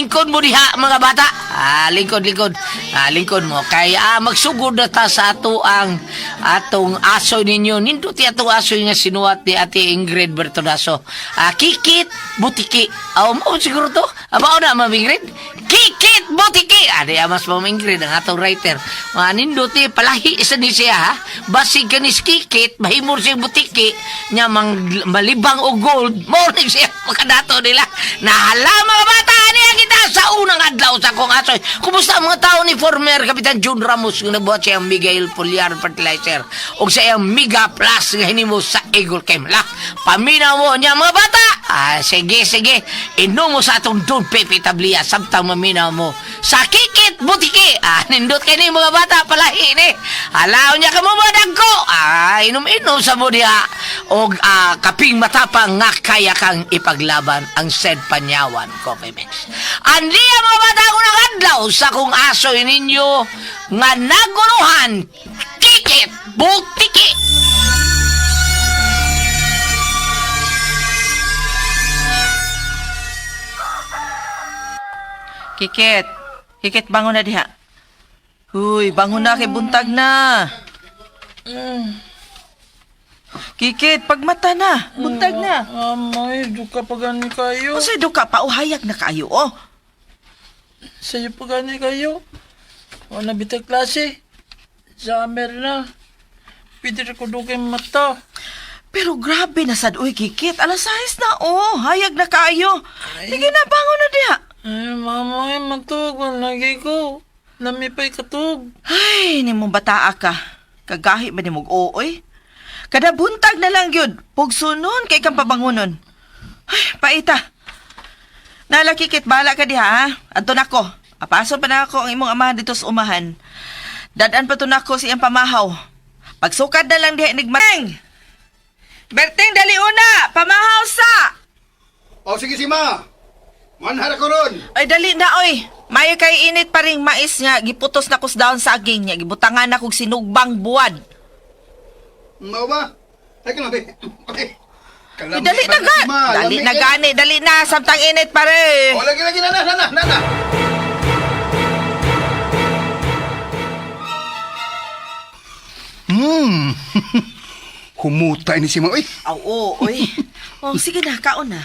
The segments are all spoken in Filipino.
lingkod mo diha mga bata. Lingkod. Lingkod mo. Kaya magsugod na ta sa atong aso ninyo. Nindot atong aso nga sinuwat ni Ate Ingrid Bertodaso. Kikit Butiki. Mo siguro to. Mao na Ingrid. Kikit Butiki. Di mas Ingrid ang atong writer. Nindot palahi isa ni siya ha. Basig ka ni Kikit, mahimor siya Butiki. Nya malibang o gold. Mo rin siya makadato nila. Nahala mga bata niya kita sa unang adlaw sa kong aso. Kumusta ang mga tao ni former Kapitan June Ramos nga nabuhat siyang Miguel Foliar Fertilizer o sa iyang Mega Plus nga hinimo sa Eagle Kemla. Paminaw mo niya mga bata. Sige. Inom mo sa atong Don Pepe Tablia samtang maminaw mo sa Kikit Butiki. Nindot kayo ni mga bata palahi ni. Alaw niya ka mo madag ko. Inom sa mo niya o kaping matapang nga kaya kang ipaglaban ang said Panyawan Coffee Mix. Andi ang mga bata ko ng adlaw sa kung aso ninyo nga naguluhan Kikit Butiki. Kikit, bangon na diha. Huy, bangon na kay buntag na. Kikit, pagmata na. Buntag na. May duka pa gani kayo. Kasi do ka pa, uhayag na kayo, oh. Sa'yo pa gani kayo. O nabitag klase. Summer na. Pwede rin ko dugay mata. Pero grabe na sad, uy, Kikit. Alas 6 na, oh. Hayag na kayo. Sige na, bangon na diha. Ay, mama, matug. Lagi ko. Namipay katug. Ay, ni mong bataa ka. Kagahi ba ni mong ooy? Kada buntag na lang yun. Pugsunon kay kang pabangunon. Ay, paita. Nala, Kikit, bahala ka diha, ha? Anto na ko. Apaso pa na ako ang imong amahan dito sa umahan. Dadan pa to na ko siyang pamahaw. Pagsukad na lang diha nigmateng. Berting, dali una! Pamahaw sa! O sige si ma. Manhara ko ron. Ay, dali na, oy. Mayo kay init pa ring mais nga. Giputos na kus daon sa aging niya. Gibutangan na kong sinugbang buwad. Mau ba? Ay ka labi. Ay, dali na ga. Dali na gani. Dali na. Samtang init pare. O lagi nana. Humuta ini si ma. Uy. Oo, oy. Oh, sige na. Kaon na.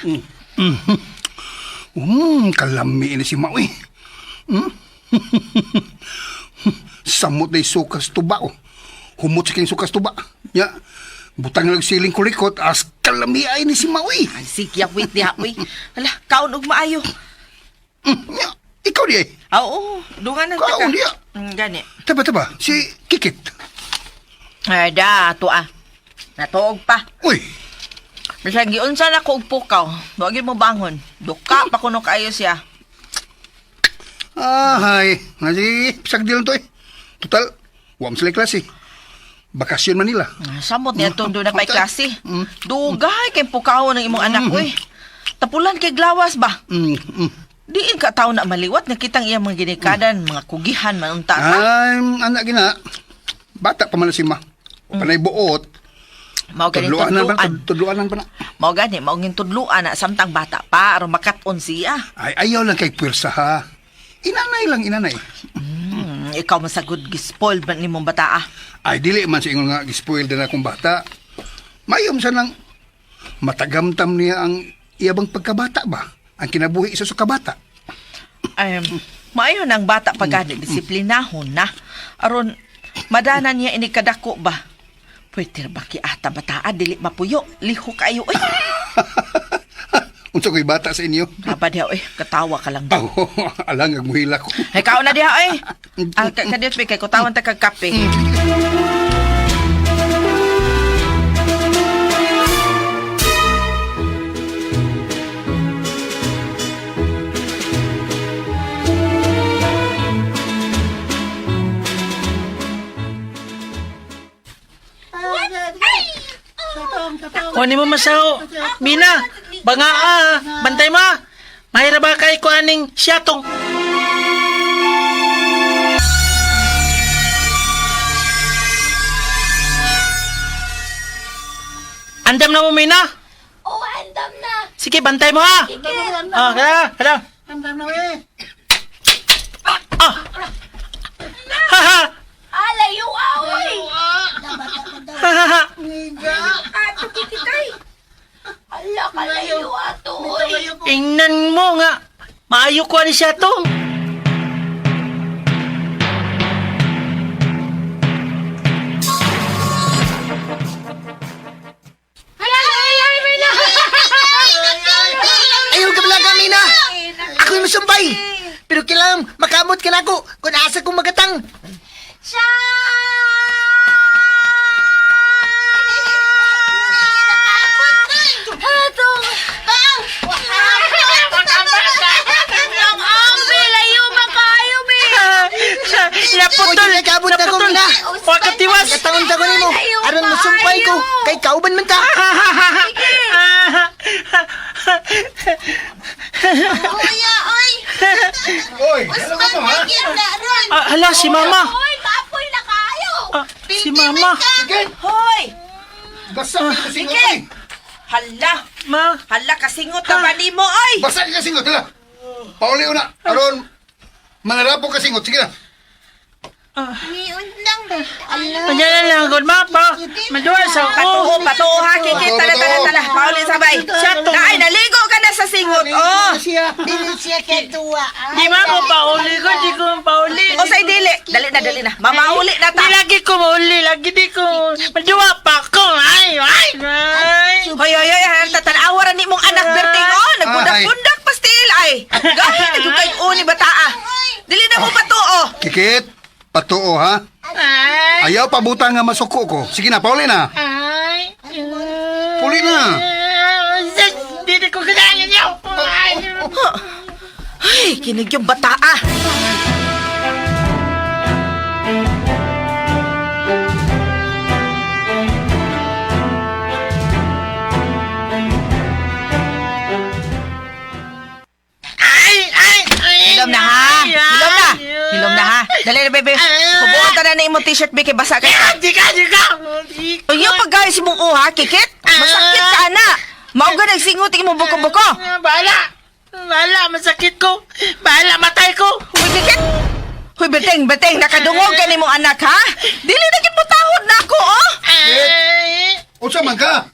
Kalami ini si ma. Uy. Samot na sukas tuba. Humot sa king sukas tuba. Ya. Butang lang siling kulikot. As kalami ay ni si ma. Uy. Ay, sige, wait diha, oy. Hala, kaon og maayo. Ya. Ikaw di eh. Oo, dungan ng Kaon diya. Gani. Taba. Si Kikit. Ay, da, ato ah. Natuog pa. Uy. Bisag giunsa na ko og pukaw. Wag mo bangon. Duka pa kuno kayo siya. Hay. Nga si pisag lang to eh. Total, wam sila klase. Bakasyon Manila. Samot niya itong doon na pa'y klase. Dugay kay pukaw ng imong anak ko eh. Tapulan kay glawas ba? Diin ka tao na maliwat nga kitang iyang mga ginikadan, mga kugihan, manunta ka. Ay, anak gina. Bata pa man na si ma. Panay buot. Mao gani Tudluanan pa na. Mao gani, mao ngin tudluan na samtang bata pa, aron makat-on siya. Ay, ayaw lang kay pwersa ha. Inanay. Ikaw masagod gispoiled man nimong bata ah. Ay, dili man sa ingon nga gispoiled na akong bata. Mayom sa nang matagamtam niya ang iyabang pagkabata ba? Ang kinabuhi isa sa kabata. Maayo ng bata pagani disiplinahon na. Aron madanan niya ini kadako ba? Pwede ba ki ata bataa dili mapuyo, liho kayo oy. Unsa ko'y bata sa inyo? Apa diha oy, katawa ka lang daw. Alang agmuhila ko. Ay kao na diha oy. Kadiyot kay ko tawan ta kag kape. O ni mo masaw. Mina, bangaa. Bantay mo. Mahira ba kay ko aning siyatong? Andam na mo, Mina. Oo, andam na. Sige, bantay mo ha. Sige. Kada. Andam na, eh. Ato kikitay. Ala kalayo ato. Oy. Ingnan mo nga. Maayo ko ni siya to. Ayaw ka bala kami na! Ako yung masumpay! Pero kailangan makamot ka na ako kung asa kong magatang! Naputol! Oy, kabot na ko, Mina! Wakatiwas! Katangon ka ko nimo! Aron masumpay ko! Kay kauban man ka! Oy, ano ka mo, ha? Hala, si Mama! Oy, kapoy na kayo. Si Mama! Sige! Hoy! Basta ka kasi nga, oy! Hala! Ma! Hala, kasingot ka ba nimo, oy? Basta ka kasi nga, tala! Pauli na! Aron, manarapo kasi nga, sige na! Panyalan lang, good ma pa! Maduwa sa Patuho, ako! patuho ha, kikit. Tala, tala, tala. Pauli sabay. Naay, naligo ka na sa singot, oh! Di ma ko pauli ko, di ko pauli! O say dili. Dali na. Mamauli na Di ta. lagi ko mauli, lagi di ko! Maduwa pa ko! Ay! Hoy, tatanawaran ni mong anak Berting, oh! Nagbudak-bundak pastil, ay! Gawin, nagkukay uni bataa. Dili na mo patuo. Kikit, patuo, ha? Ay! Ayaw pabuta nga masuko ko. Sige na, pauli na! Ay! Puli na! Di ko kailangan niyo! Ay! Ay, kinig yung bataa. Hilom na ha. Hilom na ha. Dali na, bebe. Kubuhan ta na imong t-shirt, be, kay basa ka. Di ka! Ang yung pag-guys mong uha, kikit. Masakit ka, ana. Mauga nagsingot imong buko-buko. Bahala, masakit ko. Bahala, matay ko. Uy, kikit. Uy, beteng, nakadungog ka ni mong anak, ha? Dili na giputahod na ako, oh. Ay! Unsa man ka?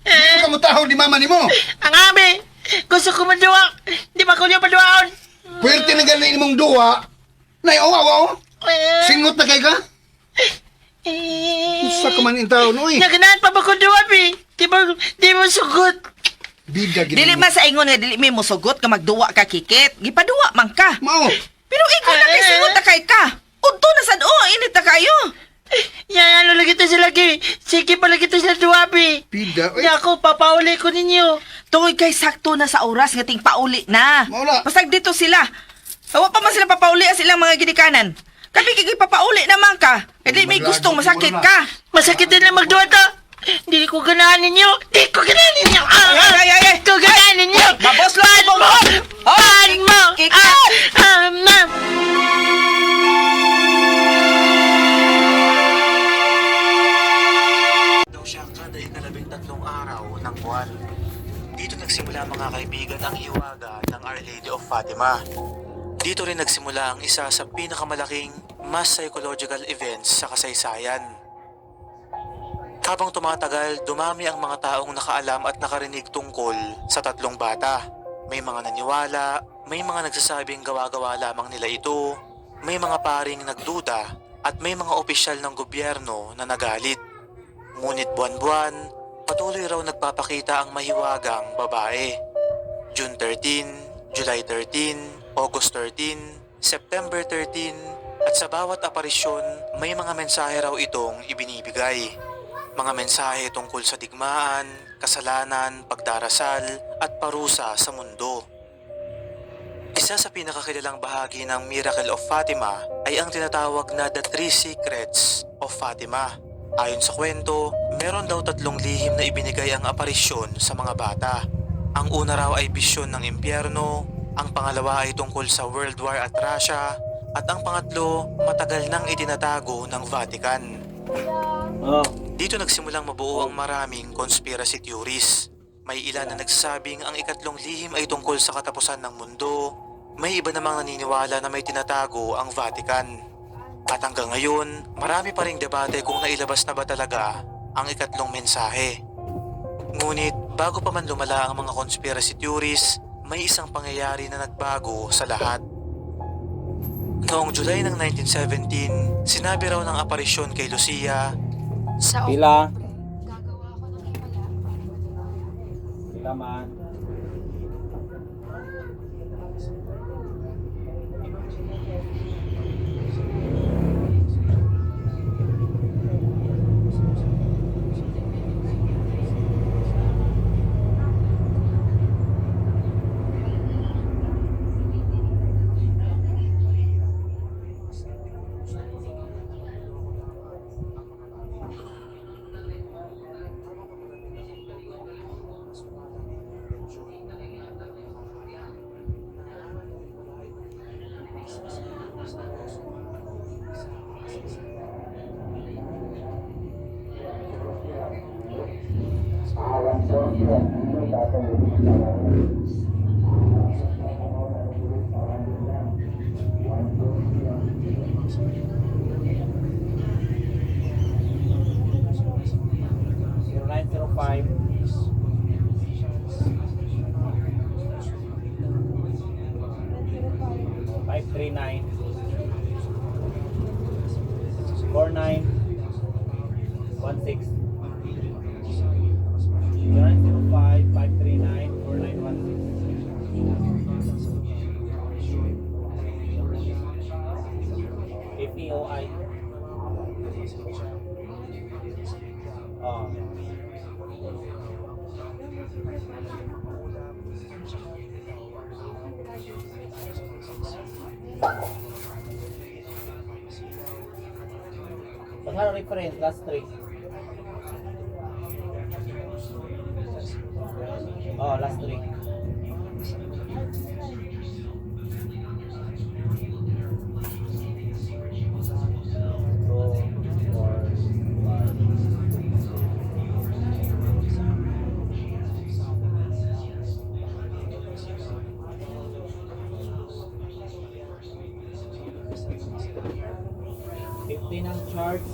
Di mo ka mutahod ni mama ni mo. Ang abi! Gusto ko maduwa. Di ba ko niyo paduwaon? Pwerte na galing mong duwa. Nay, awa. Singot na kay ka? Unsa ka man in taon, oy. Naganahan pa ba ko duwa, bi? Di mo sugot. Bida Dili man sa ingon nga dili may musugot ka magduwa ka, kikit. Gipaduwa man ka. Mao. Pero ikaw na kay singot na kay ka. Udto na sad, oh, init na kayo. Yan, ano lagi to sila, ki? Sige pa lagi to sila duwa, bi. Bida, oy. Di ako, papauli ko ninyo. Tungod kay sakto na sa oras nga ting pauli na. Maula. Pasag dito sila. Hawa pa man sila papauli as ilang mga gidikanan. Kapi kay papauli naman ka. Kaya di may gustong masakit ka. Masakit din na magduwa to. Di ko ganahan ninyo. Di ko ganahan ninyo. Ay. Di ko ganahan ninyo. Mabos lang Pan mo. mo. Pan mo. Kikit. Ma'am. Daw siya kada ikalabing-tatlong araw ng buwan. Dito nagsimula mga kaibigan ang hiwaga ng Our Lady of Fatima. Dito rin nagsimula ang isa sa pinakamalaking mass psychological events sa kasaysayan. Habang tumatagal, dumami ang mga taong nakaalam at nakarinig tungkol sa tatlong bata. May mga naniwala, may mga nagsasabing gawa-gawa lamang nila ito, may mga paring nagduda, at may mga opisyal ng gobyerno na nagalit. Ngunit buwan-buwan, patuloy raw nagpapakita ang mahiwagang babae. June 13, July 13, August 13, September 13, at sa bawat aparisyon, may mga mensahe raw itong ibinibigay. Mga mensahe tungkol sa digmaan, kasalanan, pagdarasal, at parusa sa mundo. Isa sa pinakakilalang bahagi ng Miracle of Fatima ay ang tinatawag na The Three Secrets of Fatima. Ayon sa kwento, meron daw 3 lihim na ibinigay ang aparisyon sa mga bata. Ang una raw ay bisyon ng impyerno, ang pangalawa ay tungkol sa World War at Russia, at ang pangatlo, matagal nang itinatago ng Vatican. Dito nagsimulang mabuo ang maraming conspiracy theories. May ilan na nagsasabing ang ikatlong lihim ay tungkol sa katapusan ng mundo. May iba namang naniniwala na may tinatago ang Vatican. At hanggang ngayon, marami pa ring debate kung nailabas na ba talaga ang ikatlong mensahe. Ngunit bago pa man lumala ang mga conspiracy theories, may isang pangyayari na nagbago sa lahat. Noong July ng 1917, sinabi raw ng aparisyon kay Lucia, Sa Pila. gagawa ko ng himala. Pila man. Zero 905 539 4916 0905 539 4916 APOI. Oh. Baka reference last 3. Oh, last 3. Ang charge.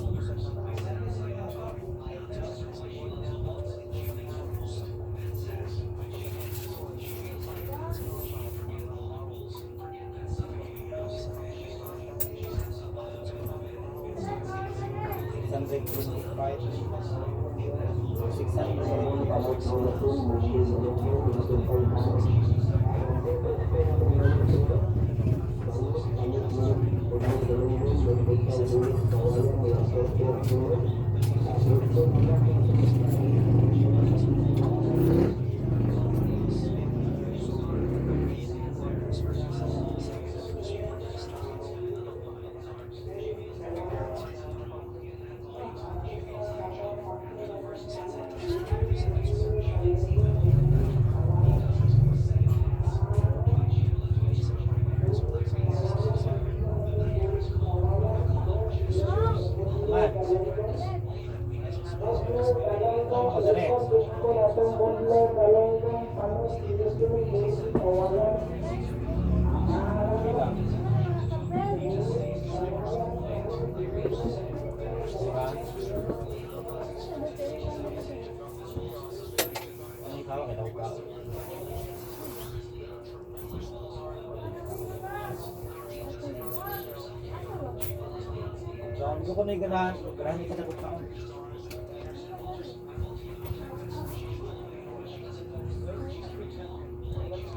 Gusto ko na yung ganahan ka na kung taon.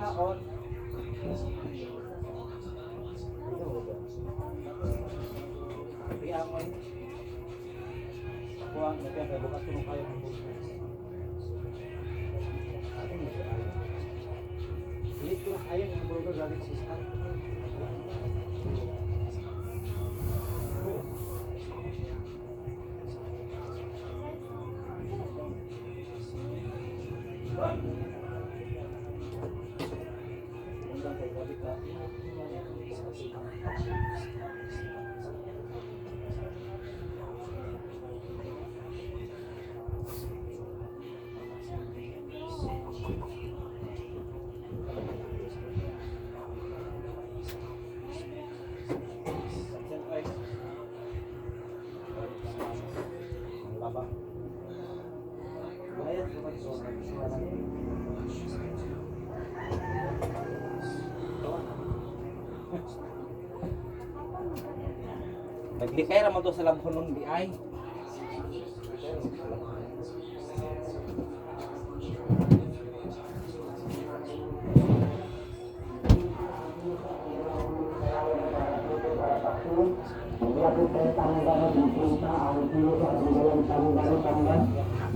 Taon. Kaya ako eh. Ako ang nagkaya, bukas ko nung kaya ng bukas. Hilit ko na kaya ng burger galing sa isang. Laba. Naglikay ra mo to sa labhonon di ay.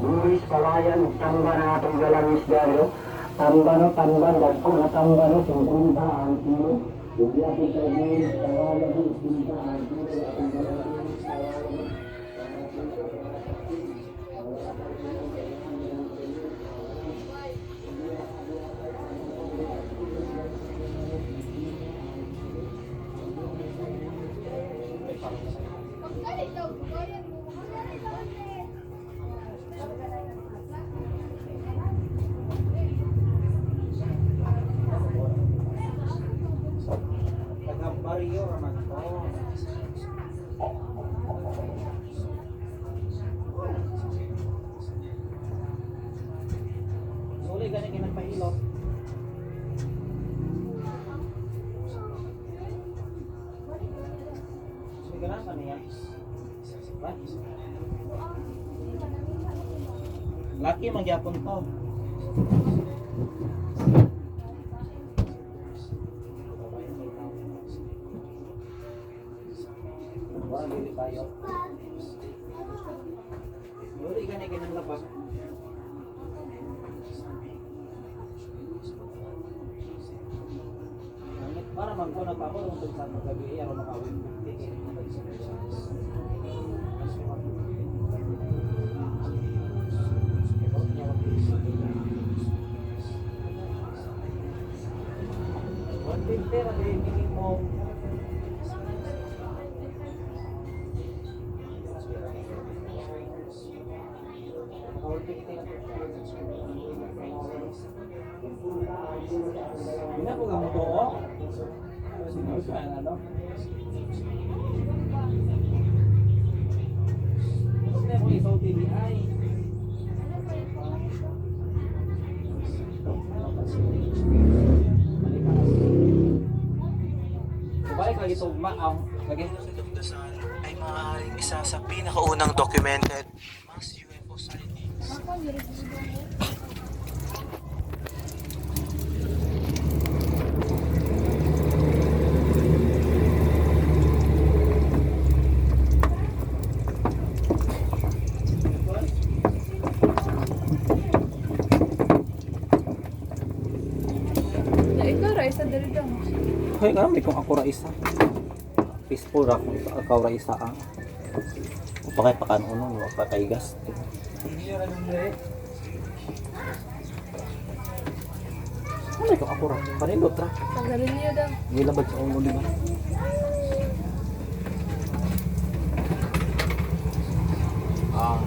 Buris palayan, tamba na atong galang isdaro. Tamba no, dagko na tamba no, 50 ang kilo. Hindi ating buris palayan, 50 ang kilo. Atong galang isdaro. Taga Barrio raman to. Suli gani kinagpahilot. Sigara pa niya. What? Laki magyapon to. Wala dili tayo. Dili gani kinang labas. Para magkuna pa ako kung sa gabi ay aron makawin. Pera de minimum. Hindi po ka mo to, oh. Sinusunod ka na, no? Kasi po isaw TVI. Balik lagi ito, maaw. Lagi. Dasal ay maaaring isa sa pinakaunang documented mass UFO sightings. Hoy, kami kung ako ra isa. Peaceful ra kung ikaw ra isa ang. Upakay pa kanuno, wa pa kay gas. Ano kung ako ra? Panindot ra. Tagalin niyo daw. Gilabad sa ulo diba? Ah.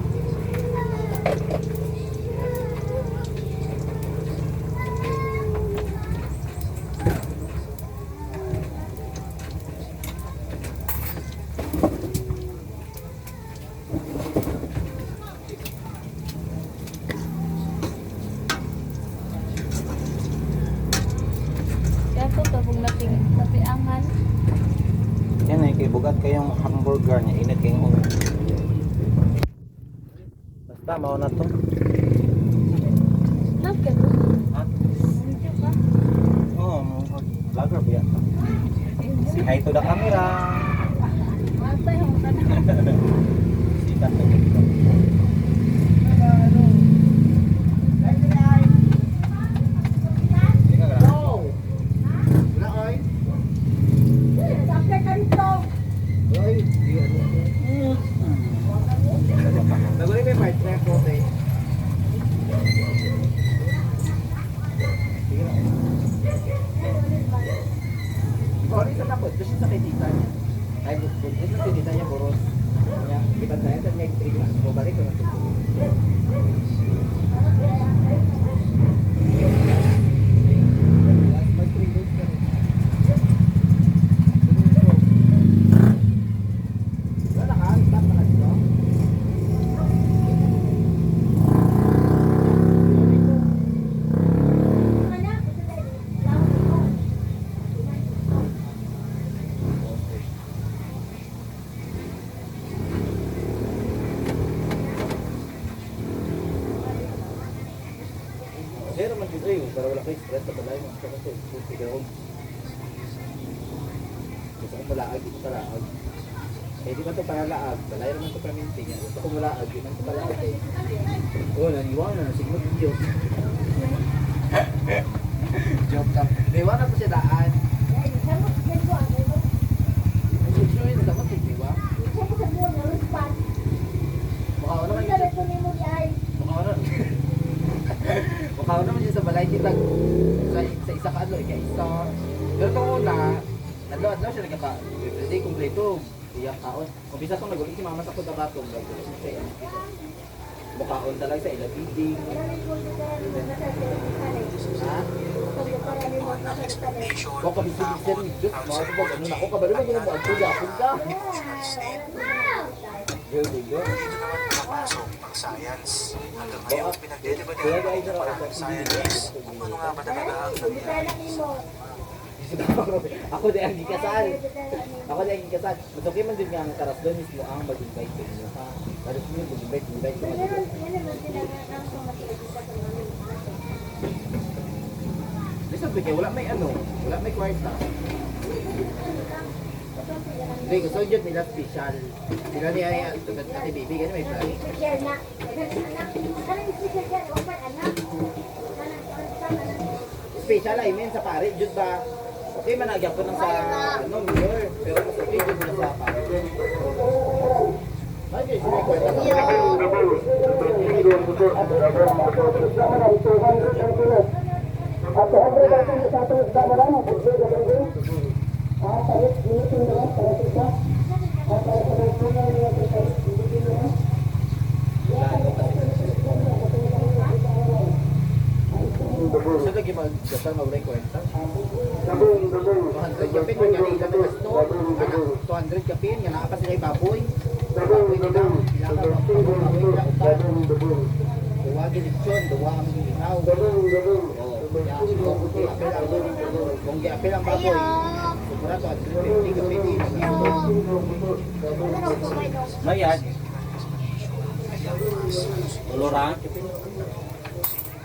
Kaya po ito, kung natiangan. Yan ay kay bugat kayong hamburger niya, init kayong ulo. Basta mao na to. Love ka to. Ha? Video ka. Oo, vlogger ba yan? Si hi to the camera. Matay ako ka na. Sikat na dito. ako stress sa balay mo. Gusto ko sa sigurong. Gusto ko malaag, di ko talaag. Eh, di ba ito para laag? Balay naman ito praminti niya. Gusto ko malaag, di man ito palaag. Oo, naniwala na. Sigmod yung joke. Joke lang. Naiwana po siya daan. Gusto yun, dapat di ba? Mukha naman yun. Mukha naman yun sa balay kita. Sa isa ka ano, isa. Pero kung una, adlaw siya nagkaka. Hindi kumpleto. Iyak kaon. Kung bisa itong nag-ulit si mama sa kudabatong. Bukaon talaga sa ilabiding. Ha? Kung kabisig-bisig ni Diyos, mga sabag, ano na ako, kabalo na gano'n mo, ang puga. Go. Napasok ang science. Hanggang ngayon, pinagdedebatan ng scientists kung ano nga ba talaga ang nangyari. Ako di ang gikasal. Masukay man din nga ang taras doon mismo ang mag-invite sa inyo, ha? Taras mo yung mag-invite sa inyo. Listen, Pike, wala may kwarta. Hindi, gusto yun nila special. Sila niya ay Ate Bibi, ganyan may plan. Special, I mean, sa pare, jud ba? Okay, managyan ko ng sa, mayor. Pero mas okay, jud na sa pare. Ay, guys, may kwenta ka. Gusto lagi mag-gasal mawalay kwenta. 200 kapin, may ganit kami na store. 200 kapin, nga nakapas sila yung baboy. Baboy nila, kailangan baboy nila, utan. Duwa ginitsyon, duwa ang ginaw. Kung giapil ang baboy, sigura 250 kapin din. Mayad. Olorang kapin.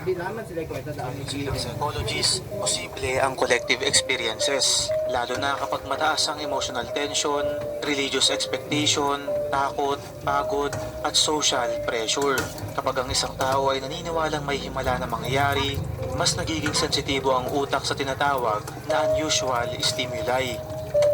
Hindi naman sila kwenta dahil Bilang psychologists, posible ang collective experiences, lalo na kapag mataas ang emotional tension, religious expectation, takot, pagod, at social pressure. Kapag ang isang tao ay naniniwalang may himala na mangyayari, mas nagiging sensitibo ang utak sa tinatawag na unusual stimuli.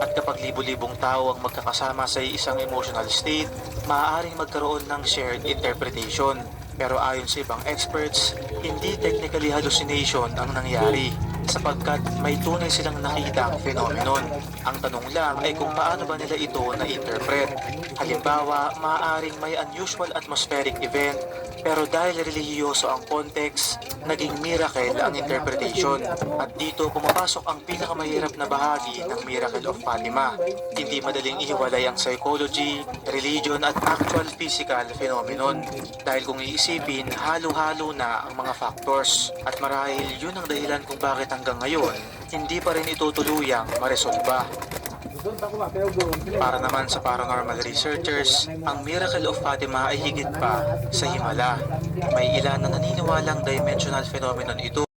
At kapag libo-libong tao ang magkakasama sa isang emotional state, maaaring magkaroon ng shared interpretation. Pero ayon sa ibang experts, hindi technically hallucination ang nangyari sapagkat may tunay silang nakitang phenomenon. Ang tanong lang ay kung paano ba nila ito na-interpret. Halimbawa, maaaring may unusual atmospheric event pero dahil relihiyoso ang context, naging miracle ang interpretation. At dito pumapasok ang pinakamahirap na bahagi ng Miracle of Fatima. Hindi madaling ihiwalay ang psychology, religion at actual physical phenomenon. Dahil kung iisipin, halo-halo na ang mga factors. At marahil yun ang dahilan kung bakit hanggang ngayon, hindi pa rin ito tuluyang maresolba. Para naman sa paranormal researchers, ang Miracle of Fatima ay higit pa sa himala. May ilan na naniniwalang dimensional phenomenon ito.